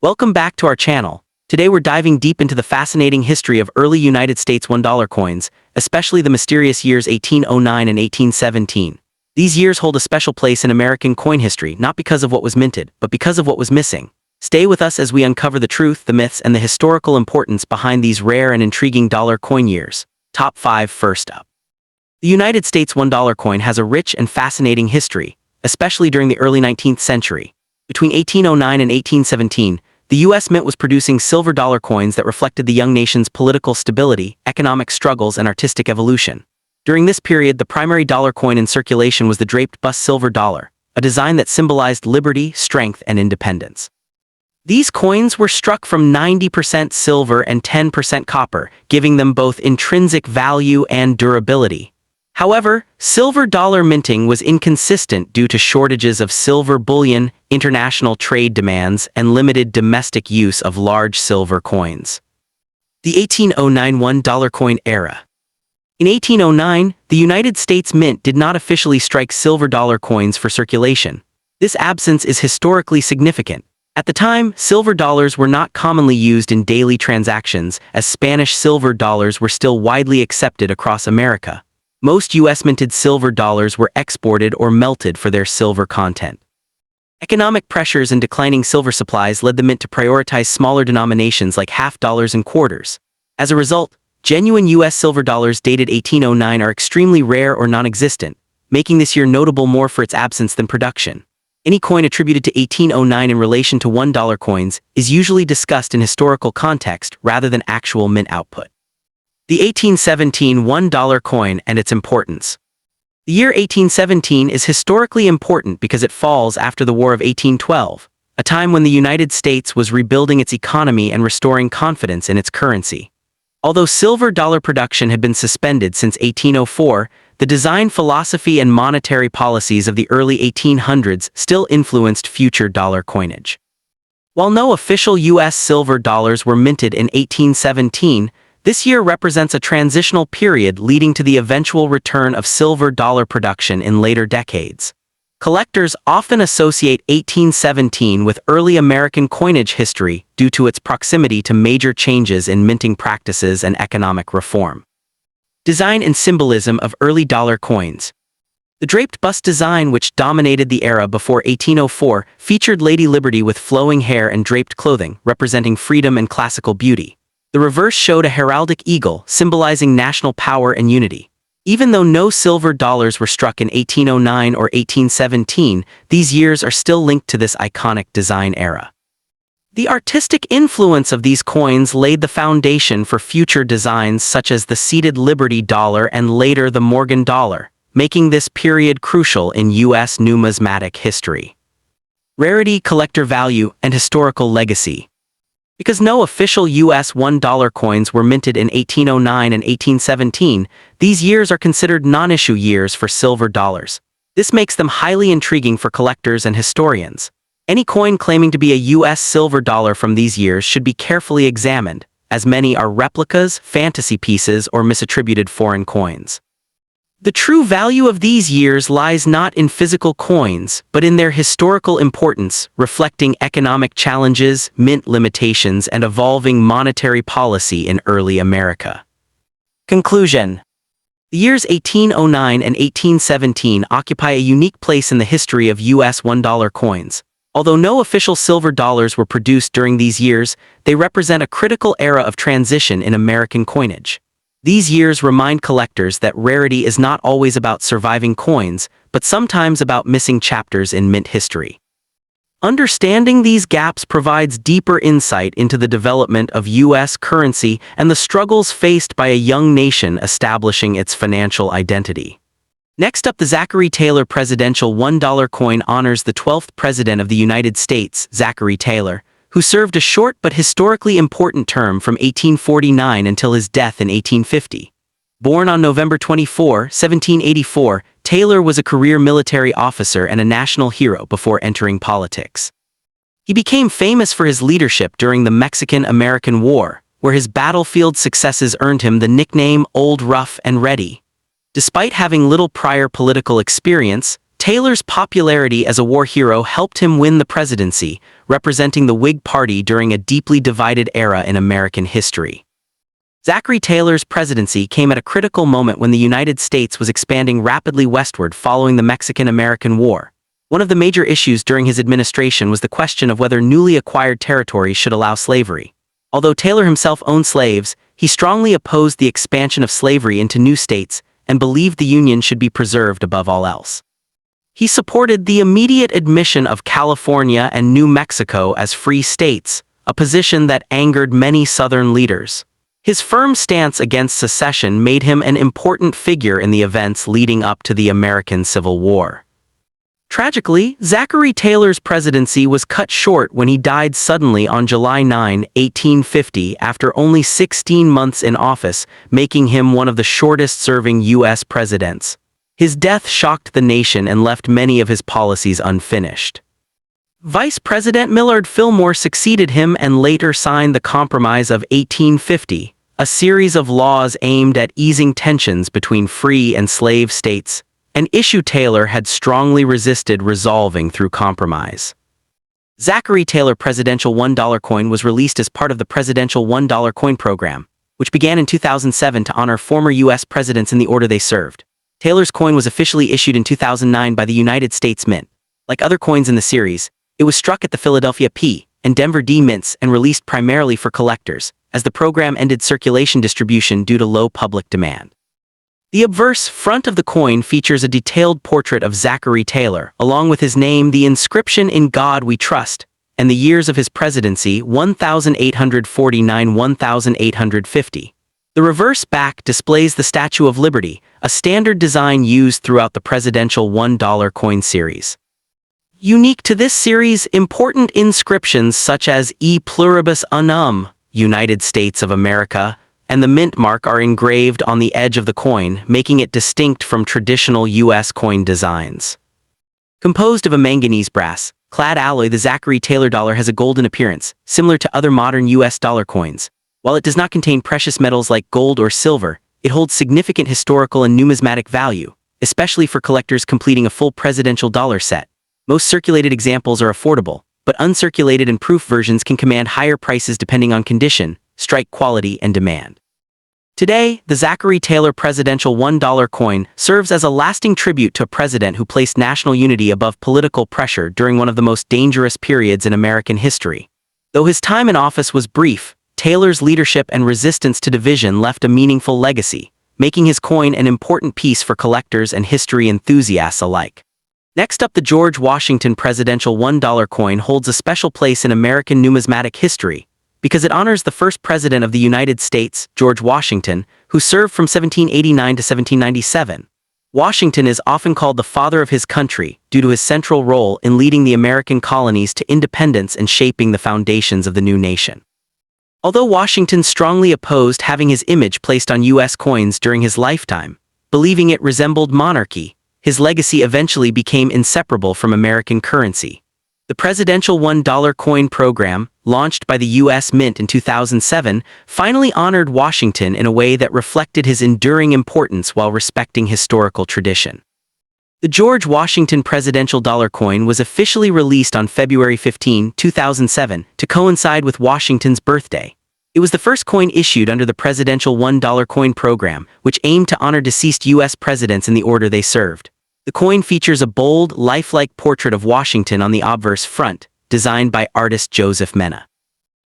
Welcome back to our channel. Today we're diving deep into the fascinating history of early United States $1 coins, especially the mysterious years 1809 and 1817. These years hold a special place in American coin history, not because of what was minted, but because of what was missing. Stay with us as we uncover the truth, the myths, and the historical importance behind these rare and intriguing dollar coin years. Top 5 first up. The United States $1 coin has a rich and fascinating history, especially during the early 19th century. Between 1809 and 1817, the U.S. Mint was producing silver dollar coins that reflected the young nation's political stability, economic struggles, and artistic evolution. During this period, the primary dollar coin in circulation was the draped bust silver dollar, a design that symbolized liberty, strength, and independence. These coins were struck from 90% silver and 10% copper, giving them both intrinsic value and durability. However, silver dollar minting was inconsistent due to shortages of silver bullion, international trade demands, and limited domestic use of large silver coins. The 1809 $1 coin era. In 1809, the United States Mint did not officially strike silver dollar coins for circulation. This absence is historically significant. At the time, silver dollars were not commonly used in daily transactions, as Spanish silver dollars were still widely accepted across America. Most U.S. minted silver dollars were exported or melted for their silver content. Economic pressures and declining silver supplies led the mint to prioritize smaller denominations like half dollars and quarters. As a result, genuine U.S. silver dollars dated 1809 are extremely rare or non-existent, making this year notable more for its absence than production. Any coin attributed to 1809 in relation to $1 coins is usually discussed in historical context rather than actual mint output. The 1817 $1 coin and its importance. The year 1817 is historically important because it falls after the War of 1812, a time when the United States was rebuilding its economy and restoring confidence in its currency. Although silver dollar production had been suspended since 1804, the design philosophy and monetary policies of the early 1800s still influenced future dollar coinage. While no official U.S. silver dollars were minted in 1817, this year represents a transitional period leading to the eventual return of silver dollar production in later decades. Collectors often associate 1817 with early American coinage history due to its proximity to major changes in minting practices and economic reform. Design and symbolism of early dollar coins. The draped bust design, which dominated the era before 1804, featured Lady Liberty with flowing hair and draped clothing, representing freedom and classical beauty. The reverse showed a heraldic eagle, symbolizing national power and unity. Even though no silver dollars were struck in 1809 or 1817, these years are still linked to this iconic design era. The artistic influence of these coins laid the foundation for future designs such as the seated Liberty dollar and later the Morgan dollar, making this period crucial in U.S. numismatic history. Rarity, collector value, and historical legacy. Because no official U.S. $1 coins were minted in 1809 and 1817, these years are considered non-issue years for silver dollars. This makes them highly intriguing for collectors and historians. Any coin claiming to be a U.S. silver dollar from these years should be carefully examined, as many are replicas, fantasy pieces, or misattributed foreign coins. The true value of these years lies not in physical coins, but in their historical importance, reflecting economic challenges, mint limitations, and evolving monetary policy in early America. Conclusion. The years 1809 and 1817 occupy a unique place in the history of U.S. $1 coins. Although no official silver dollars were produced during these years, they represent a critical era of transition in American coinage. These years remind collectors that rarity is not always about surviving coins, but sometimes about missing chapters in mint history. Understanding these gaps provides deeper insight into the development of U.S. currency and the struggles faced by a young nation establishing its financial identity. Next up, the Zachary Taylor presidential $1 coin honors the 12th President of the United States, Zachary Taylor, who served a short but historically important term from 1849 until his death in 1850. Born on November 24, 1784, Taylor was a career military officer and a national hero before entering politics. He became famous for his leadership during the Mexican-American War, where his battlefield successes earned him the nickname Old Rough and Ready. Despite having little prior political experience, Taylor's popularity as a war hero helped him win the presidency, representing the Whig Party during a deeply divided era in American history. Zachary Taylor's presidency came at a critical moment when the United States was expanding rapidly westward following the Mexican-American War. One of the major issues during his administration was the question of whether newly acquired territories should allow slavery. Although Taylor himself owned slaves, he strongly opposed the expansion of slavery into new states and believed the Union should be preserved above all else. He supported the immediate admission of California and New Mexico as free states, a position that angered many Southern leaders. His firm stance against secession made him an important figure in the events leading up to the American Civil War. Tragically, Zachary Taylor's presidency was cut short when he died suddenly on July 9, 1850, after only 16 months in office, making him one of the shortest-serving U.S. presidents. His death shocked the nation and left many of his policies unfinished. Vice President Millard Fillmore succeeded him and later signed the Compromise of 1850, a series of laws aimed at easing tensions between free and slave states, an issue Taylor had strongly resisted resolving through compromise. Zachary Taylor Presidential $1 coin was released as part of the Presidential $1 coin program, which began in 2007 to honor former U.S. presidents in the order they served. Taylor's coin was officially issued in 2009 by the United States Mint. Like other coins in the series, it was struck at the Philadelphia P and Denver D mints and released primarily for collectors, as the program ended circulation distribution due to low public demand. The obverse front of the coin features a detailed portrait of Zachary Taylor, along with his name, the inscription "In God We Trust," and the years of his presidency 1849–1850. The reverse back displays the Statue of Liberty, a standard design used throughout the presidential $1 coin series. Unique to this series, important inscriptions such as E Pluribus Unum, United States of America, and the mint mark are engraved on the edge of the coin, making it distinct from traditional U.S. coin designs. Composed of a manganese brass clad alloy, the Zachary Taylor dollar has a golden appearance, similar to other modern U.S. dollar coins. While it does not contain precious metals like gold or silver, it holds significant historical and numismatic value, especially for collectors completing a full presidential dollar set. Most circulated examples are affordable, but uncirculated and proof versions can command higher prices depending on condition, strike quality, and demand. Today, the Zachary Taylor Presidential $1 coin serves as a lasting tribute to a president who placed national unity above political pressure during one of the most dangerous periods in American history. Though his time in office was brief, Taylor's leadership and resistance to division left a meaningful legacy, making his coin an important piece for collectors and history enthusiasts alike. Next up, the George Washington Presidential $1 coin holds a special place in American numismatic history because it honors the first president of the United States, George Washington, who served from 1789 to 1797. Washington is often called the father of his country due to his central role in leading the American colonies to independence and shaping the foundations of the new nation. Although Washington strongly opposed having his image placed on U.S. coins during his lifetime, believing it resembled monarchy, his legacy eventually became inseparable from American currency. The Presidential $1 coin program, launched by the U.S. Mint in 2007, finally honored Washington in a way that reflected his enduring importance while respecting historical tradition. The George Washington Presidential Dollar coin was officially released on February 15, 2007, to coincide with Washington's birthday. It was the first coin issued under the Presidential $1 coin program, which aimed to honor deceased U.S. presidents in the order they served. The coin features a bold, lifelike portrait of Washington on the obverse front, designed by artist Joseph Mena.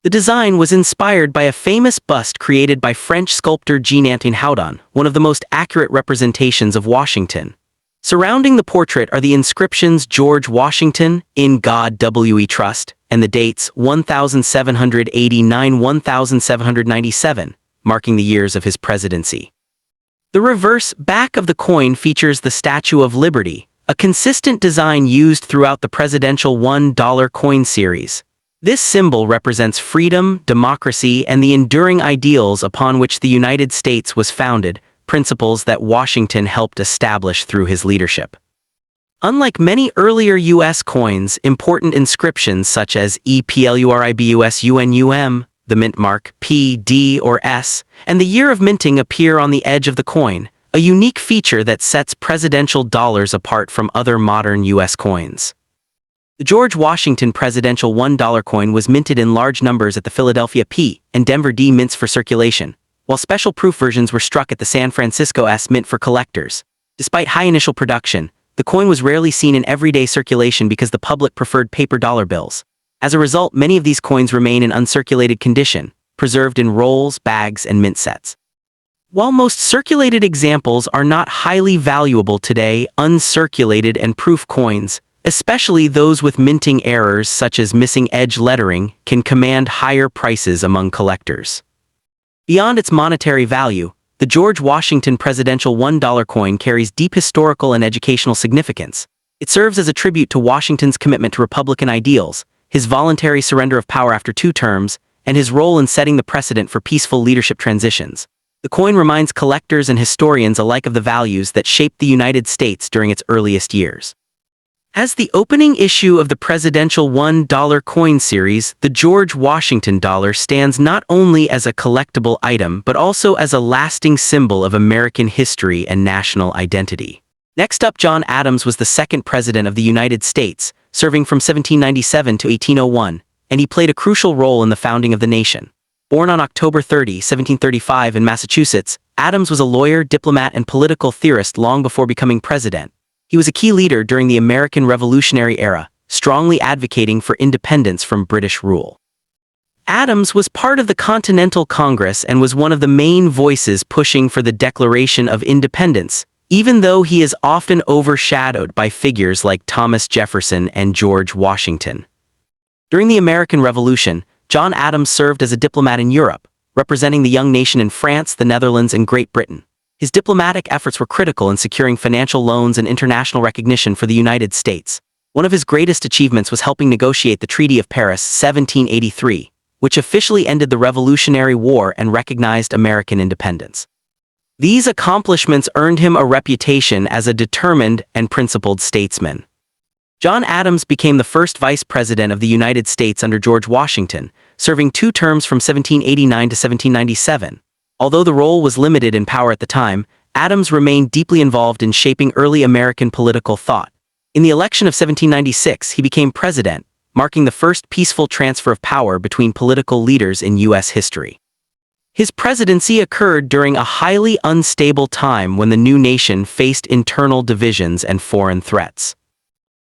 The design was inspired by a famous bust created by French sculptor Jean-Antoine Houdon, one of the most accurate representations of Washington. Surrounding the portrait are the inscriptions "George Washington, in God We Trust," and the dates 1789–1797, marking the years of his presidency. The reverse back of the coin features the Statue of Liberty, a consistent design used throughout the Presidential $1 coin series. This symbol represents freedom, democracy, and the enduring ideals upon which the United States was founded, principles that Washington helped establish through his leadership. Unlike many earlier U.S. coins, important inscriptions such as E Pluribus Unum, the mint mark P, D, or S, and the year of minting appear on the edge of the coin, a unique feature that sets presidential dollars apart from other modern U.S. coins. The George Washington presidential $1 coin was minted in large numbers at the Philadelphia P and Denver D mints for circulation, while special proof versions were struck at the San Francisco S mint for collectors. Despite high initial production, the coin was rarely seen in everyday circulation because the public preferred paper dollar bills. As a result, many of these coins remain in uncirculated condition, preserved in rolls, bags, and mint sets. While most circulated examples are not highly valuable today, uncirculated and proof coins, especially those with minting errors such as missing edge lettering, can command higher prices among collectors. Beyond its monetary value, the George Washington presidential $1 coin carries deep historical and educational significance. It serves as a tribute to Washington's commitment to Republican ideals, his voluntary surrender of power after 2 terms, and his role in setting the precedent for peaceful leadership transitions. The coin reminds collectors and historians alike of the values that shaped the United States during its earliest years. As the opening issue of the presidential $1 coin series, the George Washington dollar stands not only as a collectible item but also as a lasting symbol of American history and national identity. Next up, John Adams was the second president of the United States, serving from 1797 to 1801, and he played a crucial role in the founding of the nation. Born on October 30, 1735 in Massachusetts, Adams was a lawyer, diplomat, and political theorist long before becoming president. He was a key leader during the American Revolutionary era, strongly advocating for independence from British rule. Adams was part of the Continental Congress and was one of the main voices pushing for the Declaration of Independence, even though he is often overshadowed by figures like Thomas Jefferson and George Washington. During the American Revolution, John Adams served as a diplomat in Europe, representing the young nation in France, the Netherlands, and Great Britain. His diplomatic efforts were critical in securing financial loans and international recognition for the United States. One of his greatest achievements was helping negotiate the Treaty of Paris 1783, which officially ended the Revolutionary War and recognized American independence. These accomplishments earned him a reputation as a determined and principled statesman. John Adams became the first vice president of the United States under George Washington, serving 2 terms from 1789 to 1797. Although the role was limited in power at the time, Adams remained deeply involved in shaping early American political thought. In the election of 1796, he became president, marking the first peaceful transfer of power between political leaders in U.S. history. His presidency occurred during a highly unstable time when the new nation faced internal divisions and foreign threats.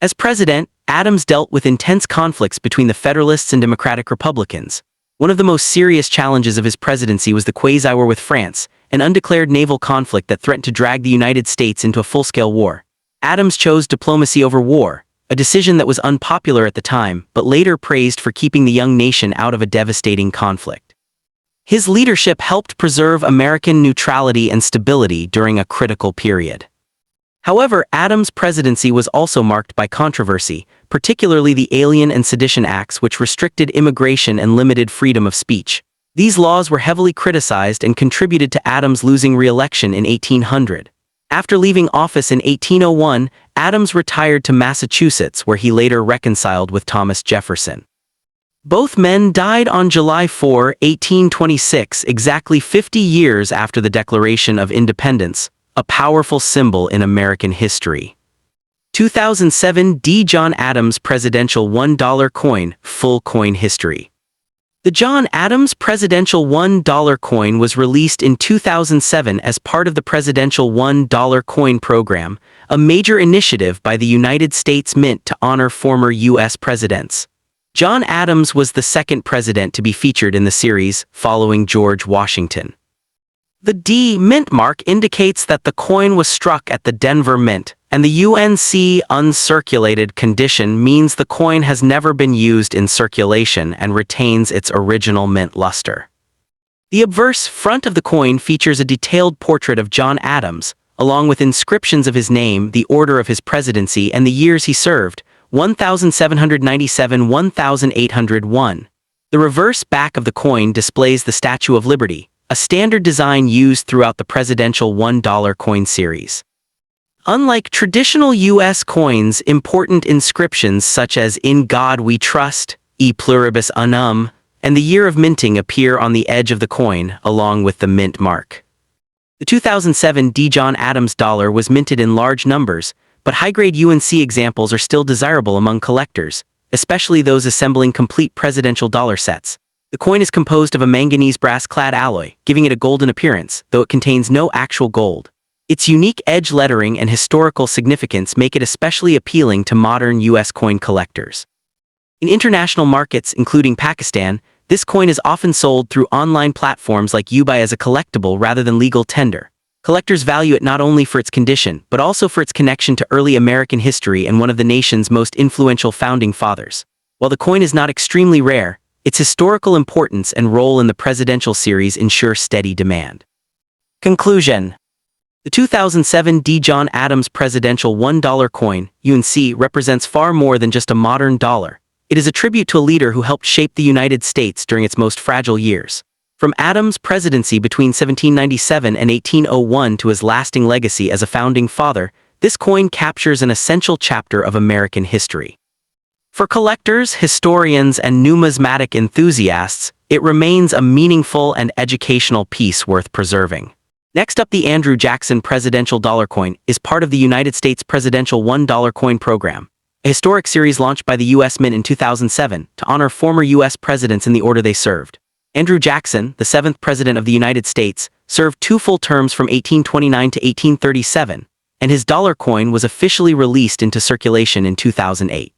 As president, Adams dealt with intense conflicts between the Federalists and Democratic Republicans. One of the most serious challenges of his presidency was the quasi-war with France, an undeclared naval conflict that threatened to drag the United States into a full-scale war. Adams chose diplomacy over war, a decision that was unpopular at the time, but later praised for keeping the young nation out of a devastating conflict. His leadership helped preserve American neutrality and stability during a critical period. However, Adams' presidency was also marked by controversy, particularly the Alien and Sedition Acts, which restricted immigration and limited freedom of speech. These laws were heavily criticized and contributed to Adams losing re-election in 1800. After leaving office in 1801, Adams retired to Massachusetts, where he later reconciled with Thomas Jefferson. Both men died on July 4, 1826, exactly 50 years after the Declaration of Independence, a powerful symbol in American history. 2007 D. John Adams Presidential $1 Coin, Full Coin History. The John Adams Presidential $1 coin was released in 2007 as part of the Presidential $1 Coin Program, a major initiative by the United States Mint to honor former U.S. presidents. John Adams was the second president to be featured in the series, following George Washington. The D mint mark indicates that the coin was struck at the Denver Mint, and the UNC uncirculated condition means the coin has never been used in circulation and retains its original mint luster. The obverse front of the coin features a detailed portrait of John Adams, along with inscriptions of his name, the order of his presidency, and the years he served, 1797–1801. The reverse back of the coin displays the Statue of Liberty, a standard design used throughout the presidential $1 coin series. Unlike traditional U.S. coins, important inscriptions such as "In God We Trust," "E Pluribus Unum," and the year of minting appear on the edge of the coin, along with the mint mark. The 2007 D. John Adams dollar was minted in large numbers, but high-grade UNC examples are still desirable among collectors, especially those assembling complete presidential dollar sets. The coin is composed of a manganese brass-clad alloy, giving it a golden appearance, though it contains no actual gold. Its unique edge lettering and historical significance make it especially appealing to modern U.S. coin collectors. In international markets, including Pakistan, this coin is often sold through online platforms like eBay as a collectible rather than legal tender. Collectors value it not only for its condition, but also for its connection to early American history and one of the nation's most influential founding fathers. While the coin is not extremely rare, its historical importance and role in the presidential series ensure steady demand. Conclusion. The 2007 D. John Adams Presidential $1 coin, UNC, represents far more than just a modern dollar. It is a tribute to a leader who helped shape the United States during its most fragile years. From Adams' presidency between 1797 and 1801 to his lasting legacy as a founding father, this coin captures an essential chapter of American history. For collectors, historians, and numismatic enthusiasts, it remains a meaningful and educational piece worth preserving. Next up, the Andrew Jackson Presidential Dollar Coin is part of the United States Presidential $1 Coin Program, a historic series launched by the U.S. Mint in 2007 to honor former U.S. presidents in the order they served. Andrew Jackson, the 7th President of the United States, served 2 full terms from 1829 to 1837, and his dollar coin was officially released into circulation in 2008.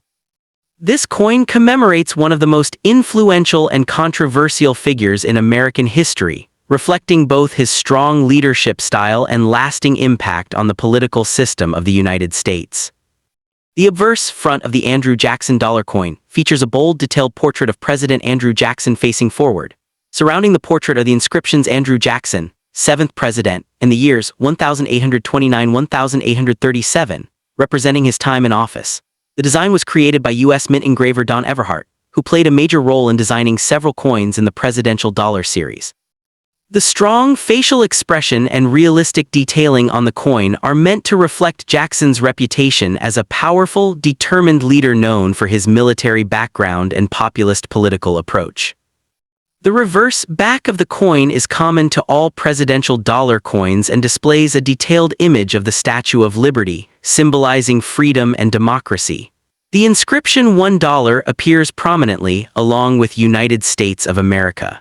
This coin commemorates one of the most influential and controversial figures in American history, reflecting both his strong leadership style and lasting impact on the political system of the United States. The obverse front of the Andrew Jackson dollar coin features a bold, detailed portrait of President Andrew Jackson facing forward. Surrounding the portrait are the inscriptions Andrew Jackson, 7th President, and the years 1829-1837, representing his time in office. The design was created by U.S. Mint engraver Don Everhart, who played a major role in designing several coins in the presidential dollar series. The strong facial expression and realistic detailing on the coin are meant to reflect Jackson's reputation as a powerful, determined leader known for his military background and populist political approach. The reverse back of the coin is common to all presidential dollar coins and displays a detailed image of the Statue of Liberty, symbolizing freedom and democracy. The inscription $1 appears prominently along with United States of America.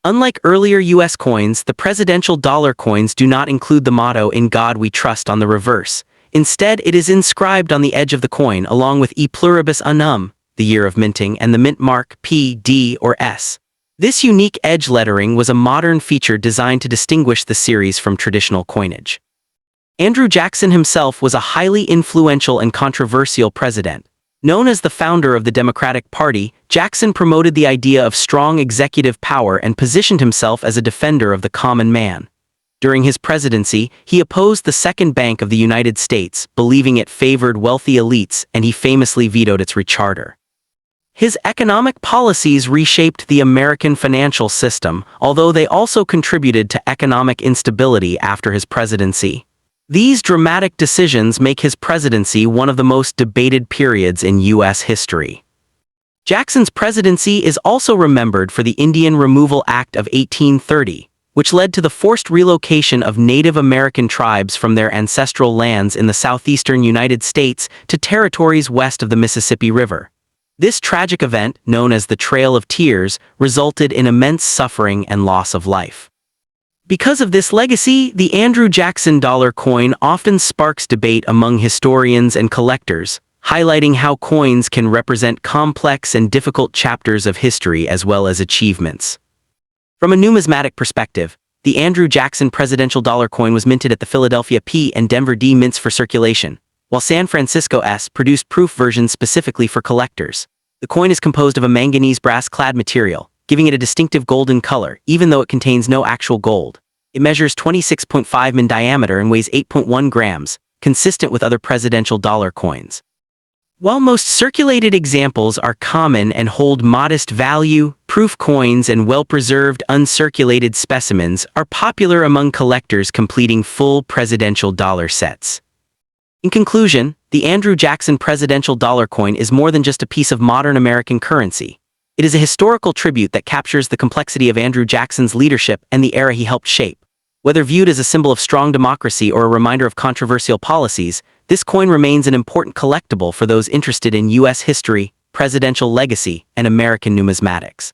Unlike earlier U.S. coins, the presidential dollar coins do not include the motto "In God We Trust" on the reverse. Instead, it is inscribed on the edge of the coin along with E pluribus unum, the year of minting, and the mint mark P, D, or S. This unique edge lettering was a modern feature designed to distinguish the series from traditional coinage. Andrew Jackson himself was a highly influential and controversial president. Known as the founder of the Democratic Party, Jackson promoted the idea of strong executive power and positioned himself as a defender of the common man. During his presidency, he opposed the Second Bank of the United States, believing it favored wealthy elites, and he famously vetoed its recharter. His economic policies reshaped the American financial system, although they also contributed to economic instability after his presidency. These dramatic decisions make his presidency one of the most debated periods in U.S. history. Jackson's presidency is also remembered for the Indian Removal Act of 1830, which led to the forced relocation of Native American tribes from their ancestral lands in the southeastern United States to territories west of the Mississippi River. This tragic event, known as the Trail of Tears, resulted in immense suffering and loss of life. Because of this legacy, the Andrew Jackson dollar coin often sparks debate among historians and collectors, highlighting how coins can represent complex and difficult chapters of history as well as achievements. From a numismatic perspective, the Andrew Jackson Presidential Dollar Coin was minted at the Philadelphia P and Denver D mints for circulation, while San Francisco S produced proof versions specifically for collectors. The coin is composed of a manganese brass-clad material, giving it a distinctive golden color, even though it contains no actual gold. It measures 26.5 mm in diameter and weighs 8.1 grams, consistent with other presidential dollar coins. While most circulated examples are common and hold modest value, proof coins and well-preserved uncirculated specimens are popular among collectors completing full presidential dollar sets. In conclusion, the Andrew Jackson Presidential Dollar Coin is more than just a piece of modern American currency. It is a historical tribute that captures the complexity of Andrew Jackson's leadership and the era he helped shape. Whether viewed as a symbol of strong democracy or a reminder of controversial policies, This coin remains an important collectible for those interested in U.S. history, presidential legacy, and American numismatics.